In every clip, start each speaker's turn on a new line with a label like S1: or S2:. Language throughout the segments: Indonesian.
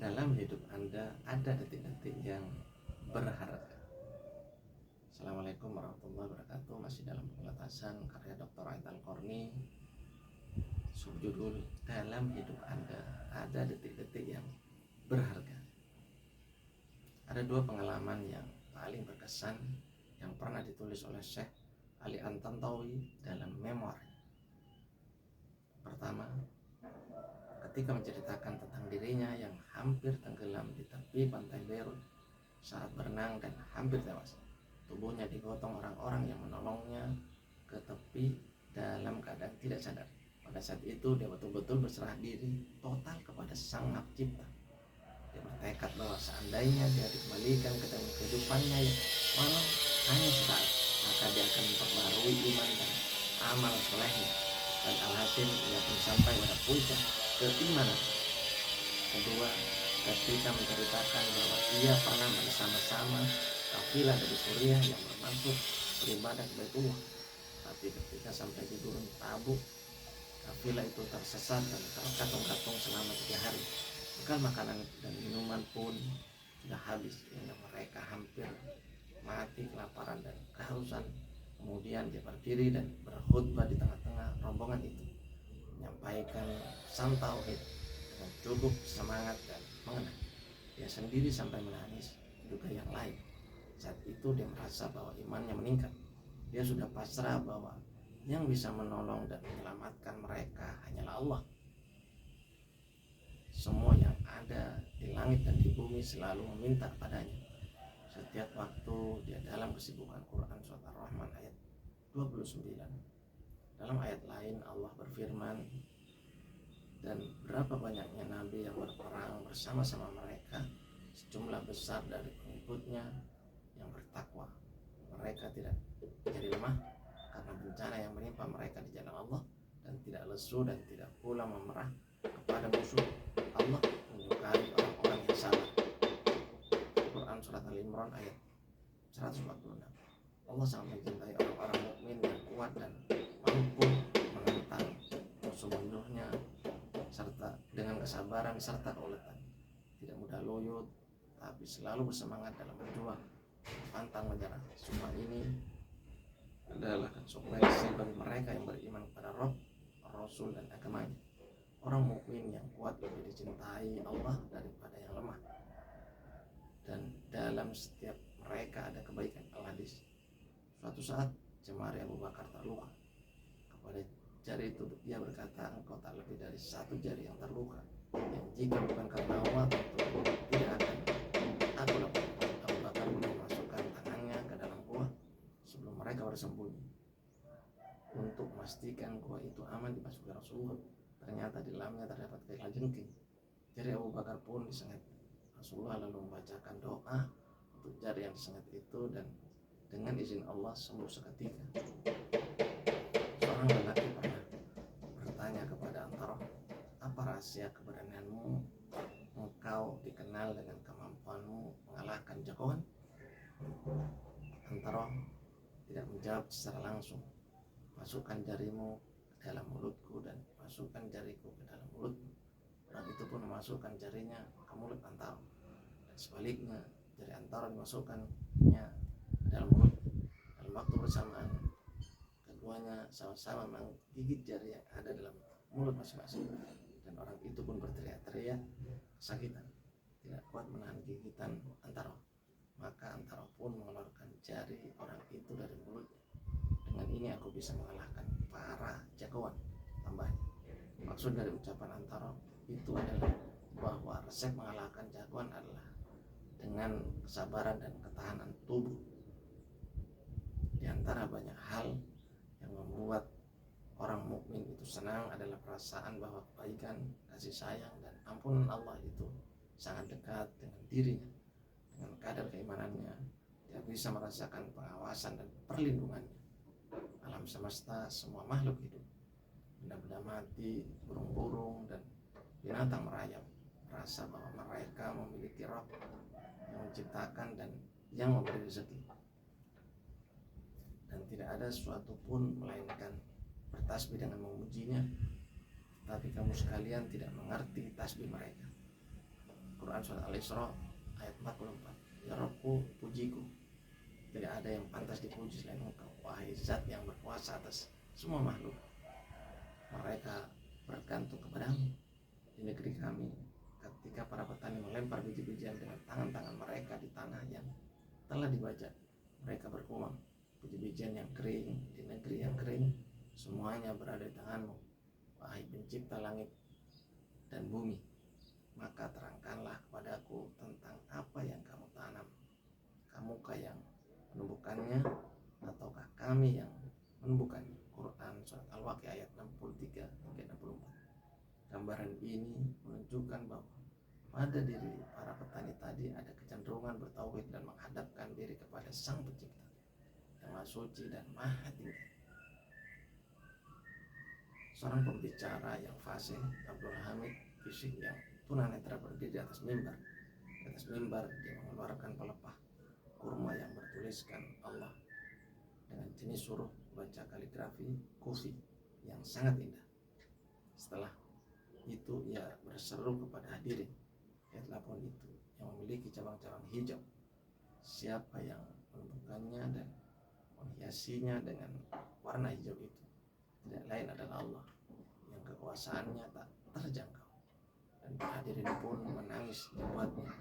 S1: Dalam hidup Anda ada detik-detik yang berharga. Assalamualaikum warahmatullahi wabarakatuh. Masih dalam pengetasan karya Dr. Ait Al-Qarni, subjudul dalam hidup Anda ada detik-detik yang berharga. Ada dua pengalaman yang paling berkesan yang pernah ditulis oleh Syekh Ali An-Tantawi dalam memori. Pertama, ketika menceritakan tentang dirinya yang hampir tenggelam di tepi pantai Beirut saat berenang dan hampir tewas. Tubuhnya digotong orang-orang yang menolongnya ke tepi dalam keadaan tidak sadar. Pada saat itu dia betul-betul berserah diri total kepada Sang Maha Pencipta. Dia bertekad bahwa seandainya dia dikembalikan ke dalam kehidupannya yang walau hanya sesaat, maka dia akan memperbarui iman dan amal solehnya. Dan alhasil ia pun sampai pada puncak keimanan. Kedua, ketika menceritakan bahwa ia pernah bersama-sama kafilah dari Suriah yang bermaksud beribadah ke Baitullah, tapi ketika sampai di Gurun Tabuk, kafilah itu tersesat dan terkatung-katung selama 3 hari. Bekal makanan dan minuman pun sudah habis, sehingga mereka hampir mati kelaparan dan kehausan. Kemudian dia berdiri dan berkhutbah di tengah-tengah rombongan itu, menyampaikan pesan tauhid dengan cukup semangat dan mengena. Dia sendiri sampai menangis, juga yang lain. Saat itu dia merasa bahwa imannya meningkat. Dia sudah pasrah bahwa yang bisa menolong dan menyelamatkan mereka hanyalah Allah. Semua yang ada di langit dan di bumi selalu meminta padanya. Setiap waktu dia dalam kesibukan Quran surat Ar-Rahman ayat 29. Dalam ayat lain Allah berfirman, dan berapa banyaknya nabi yang berperang bersama-sama mereka, sejumlah besar dari pengikutnya yang bertakwa. Mereka tidak jadi lemah karena bencana yang menimpa mereka di jalan Allah, dan tidak lesu dan tidak pula memerah kepada musuh. Allah menyukai orang-orang yang sabar. Quran surat Al-Imran ayat 146. Allah sangat mencintai orang-orang mukmin yang kuat dan mampu menentang musuh-musuhnya serta dengan kesabaran serta keuletan. Tidak mudah loyo, tapi selalu bersemangat dalam berjuang, pantang menyerah. Semua ini adalah konsekuensi bagi mereka yang beriman kepada Rabb, Rasul dan agamanya. Orang mukmin yang kuat lebih dicintai Allah daripada yang lemah, dan dalam setiap mereka ada kebaikan. Al-Hadis. Suatu saat jemari Abu Bakar terluka. Kepada jari itu dia berkata, engkau tak lebih dari satu jari yang terluka, yang jika bukan karena Allah tentu tidak akan aku lakukan. Abu Bakar memasukkan tangannya ke dalam gua sebelum mereka bersembunyi untuk memastikan gua itu aman dimasuki Rasulullah. Ternyata di dalamnya terdapat kalajengking. Jari Abu Bakar pun disengat. Rasulullah lalu membacakan doa untuk jari yang disengat itu, dan dengan izin Allah sembuh seketika. Seorang lelaki pernah bertanya kepada Antara, apa rahasia keberanianmu? Engkau dikenal dengan kemampuanmu mengalahkan jagoan. Antara tidak menjawab secara langsung. Masukkan jarimu ke dalam mulutku dan masukkan jariku ke dalam mulutmu. Orang itu pun memasukkan jarinya ke mulut Antara, dan sebaliknya jari Antara dimasukkannya ke dalam mulut. Dalam waktu bersamaan keduanya sama-sama menggigit jari yang ada dalam mulut masing-masing, dan orang itu pun berteriak-teriak kesakitan, tidak kuat menahan gigitan Antara. Maka Antara pun mengeluarkan jari orang itu dari mulutnya. Dengan ini aku bisa mengalahkan para jagoan, tambahnya. Maksud dari ucapan Antara itu adalah bahwa resep mengalahkan jagoan adalah dengan kesabaran dan ketahanan tubuh. Di antara banyak hal yang membuat orang mukmin itu senang adalah perasaan bahwa kebaikan, kasih sayang dan ampunan Allah itu sangat dekat dengan dirinya. Dengan kadar keimanannya, dia bisa merasakan pengawasan dan perlindungannya. Alam semesta, semua makhluk hidup, benda-benda mati, burung-burung dan binatang merayap, merasa bahwa mereka memiliki Rabb yang menciptakan dan yang memberi rezeki, dan tidak ada sesuatu pun melainkan bertasbih dengan memujinya. Tapi kamu sekalian tidak mengerti tasbih mereka. Quran surat Al-Isra ayat 44. Ya Rabbku, pujiku, tidak ada yang pantas dipuji selain Engkau, wahai zat yang berkuasa atas semua makhluk. Mereka bergantung kepadamu di negeri kami ketika para petani melempar biji-bijian dengan tangan-tangan mereka di tanah yang telah dibajak. Mereka bergumam, biji-bijian yang kering di negeri yang kering semuanya berada di tanganmu, wahai pencipta langit dan bumi. Maka terangkanlah kepadaku tentang apa yang kamu tanam. Kamukah yang menumbuhkannya ataukah kami yang menumbuhkannya? Quran surat Al-Waqiah ayat 63 hingga 64. Gambaran ini menunjukkan bahwa pada diri para petani tadi ada kecenderungan bertauhid dan menghadapkan diri kepada Sang Pencipta yang Maha Suci dan Maha Tinggi. Seorang pembicara yang fasih, Abdul Hamid Fisik, yang tunanetra berdiri di atas mimbar. Di atas mimbar dia mengeluarkan pelepah kurma yang bertuliskan Allah dengan jenis huruf baca kaligrafi kufi yang sangat indah. Setelah itu ia berseru kepada hadirin, lihatlah pohon itu yang memiliki cabang-cabang hijau. Siapa yang menumbuhkannya dan menghiasinya dengan warna hijau itu tidak lain adalah Allah yang kekuasaannya tak terjangkau. Dan hadirin pun menangis dibuatnya.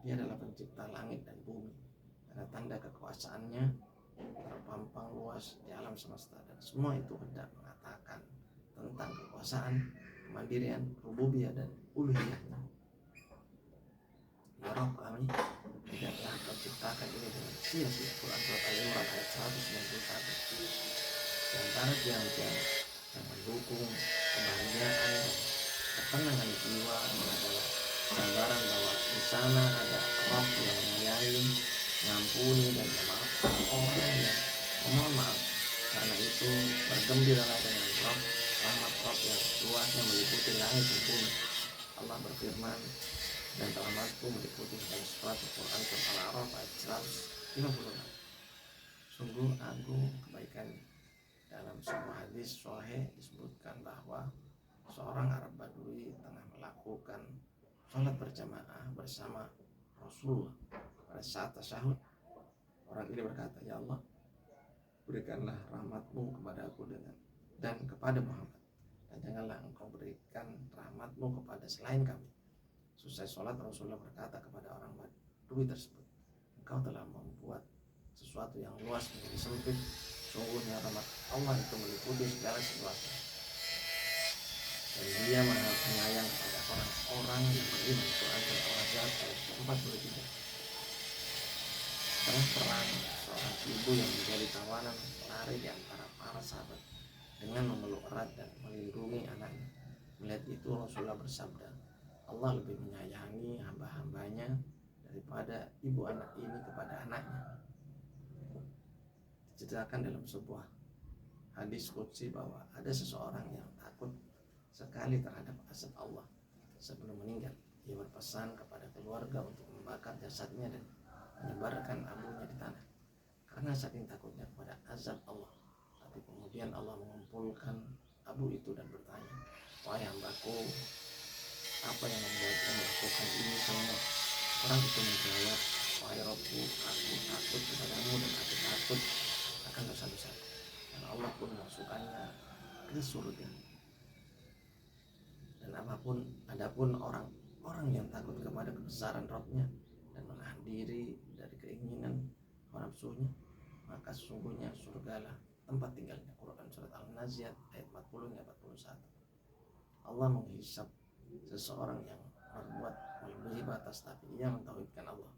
S1: Dia adalah pencipta langit dan bumi. Tanda-tanda kekuasaannya terpampang luas di alam semesta, dan semua itu hendak mengatakan tentang kekuasaan, kemandirian, rububiyah dan uluhiyahnya. Ya Rabb kami, tidaklah Kau ciptakan ini dengan sia-sia. Quran surat Al-Imran ayat 191. Di antara tiang-tiang yang mendukung kebahagiaan dan ketenangan jiwa adalah gambaran bahwa di sana ada Rabb yang menyayangi, mengampuni dan memaafkan orang yang memohon maaf. Karena itu bergembiralah dengan rahmat Rabb yang luasnya meliputi langit dan bumi. Allah berfirman, dan rahmatku meliputi segala sesuatu. Quran surat Al-A'raf ayat 156. Sungguh agung kebaikannya. Dalam sebuah hadis sahih disebutkan bahwa seorang Arab Badui tengah melakukan sholat berjamaah bersama Rasulullah. Pada saat tasyahud, orang ini berkata, ya Allah, berikanlah rahmatmu kepada aku dan kepada Muhammad, dan janganlah engkau berikan rahmatmu kepada selain kami. Selesai sholat, Rasulullah berkata kepada orang Badui tersebut, engkau telah membuat sesuatu yang luas menjadi sempit. Sungguhnya rahmat Allah itu meliputi segala sesuatu, dan Dia Maha Penyayang kepada orang-orang yang beriman. Quran surat Al-Ahzab ayat 43. Setelah perang, seorang ibu yang menjadi tawanan lari di antara para sahabat dengan memeluk erat dan melindungi anaknya. Melihat itu Rasulullah bersabda, Allah lebih menyayangi hamba-hambanya daripada ibu anak ini kepada anaknya. Diceritakan dalam sebuah hadis qudsi bahwa ada seseorang yang takut sekali terhadap azab Allah. Sebelum meninggal, ia berpesan kepada keluarga untuk membakar jasadnya dan menyebarkan abunya di tanah karena saking takutnya kepada azab Allah. Tapi kemudian Allah mengumpulkan abu itu dan bertanya, wahai hambaku, apa yang membuatmu melakukan ini semua? Orang itu menjawab, wahai Rabbku, aku takut kepadamu dan aku takut akan dosa-dosa, dan Allah pun memasukkannya ke surga. Dan adapun orang yang takut kepada kebesaran Rabbnya dan menahan diri dari keinginan hawa nafsunya, maka sesungguhnya surgalah tempat tinggalnya. Quran surat Al-Naziat ayat 40-41. Allah menghisap seseorang yang berbuat melebihi batas tapi ia mentauhidkan Allah.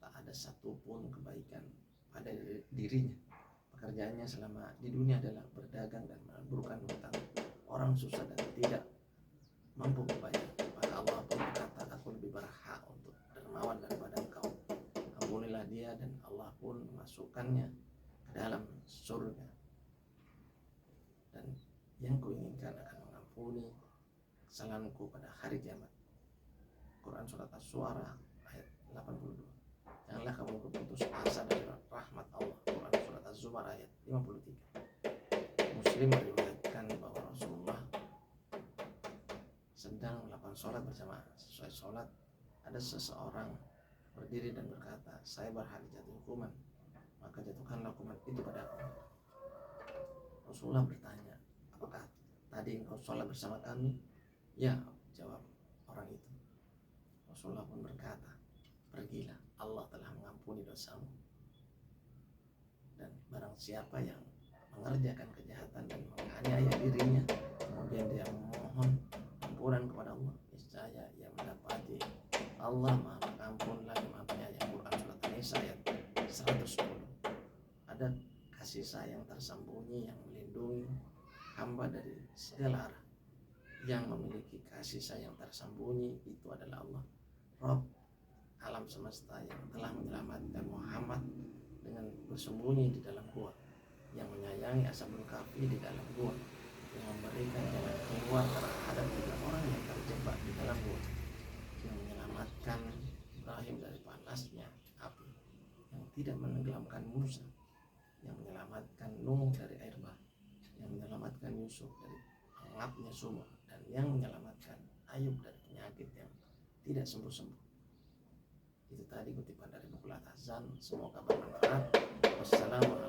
S1: Tak ada satupun kebaikan pada dirinya. Pekerjaannya selama di dunia adalah berdagang dan meluburkan hutang orang susah dan tidak mampu membayar. Maka Allah pun berkata, aku lebih berhak untuk dermawan daripada engkau. Ampunilah dia, dan Allah pun memasukkannya ke dalam surga. Dan yang kuinginkan akan mengampuni kesalahanku pada hari kiamat. Quran surat Asy-Syu'ara ayat 82. Janganlah kamu berputus asa dari rahmat Allah. Quran surat Az-Zumar ayat 53. Muslim meriwayatkan bahwa Rasulullah sedang melakukan sholat berjamaah. Sesuai sholat, ada seseorang berdiri dan berkata, saya berhak jatuh hukuman, maka jatuhkanlah hukuman itu padaku. Rasulullah bertanya, apakah tadi engkau sholat bersama kami? Ya, jawab orang itu. Rasulullah pun berkata, pergilah, Allah telah mengampuni dosamu. Dan barang siapa yang mengerjakan kejahatan dan menganiaya dirinya, kemudian dia memohon ampunan kepada Allah, niscaya ia mendapati Allah Maha Pengampun lagi Maha Penyayang. Quran surat An-Nisa ayat 110. Ada kasih sayang tersembunyi yang melindungi hamba dari segala arah. Yang memiliki kasih sayang tersembunyi itu adalah Allah, Rabb alam semesta, yang telah menyelamatkan Muhammad dengan bersembunyi di dalam gua, yang menyayangi Ashabul Kahfi di dalam gua, yang memberikan jalan keluar terhadap 3 orang yang terjebak di dalam gua, yang menyelamatkan Ibrahim dari panasnya api, yang tidak menenggelamkan Musa, yang menyelamatkan Nuh dari air bah, yang menyelamatkan Yusuf dari pengapnya sumur, dan yang menyelamatkan Ayub dari penyakit yang tidak sembuh-sembuh. Itu tadi kutipan dari buku Al-Ahzan. Semoga bermanfaat. Wassalamualaikum.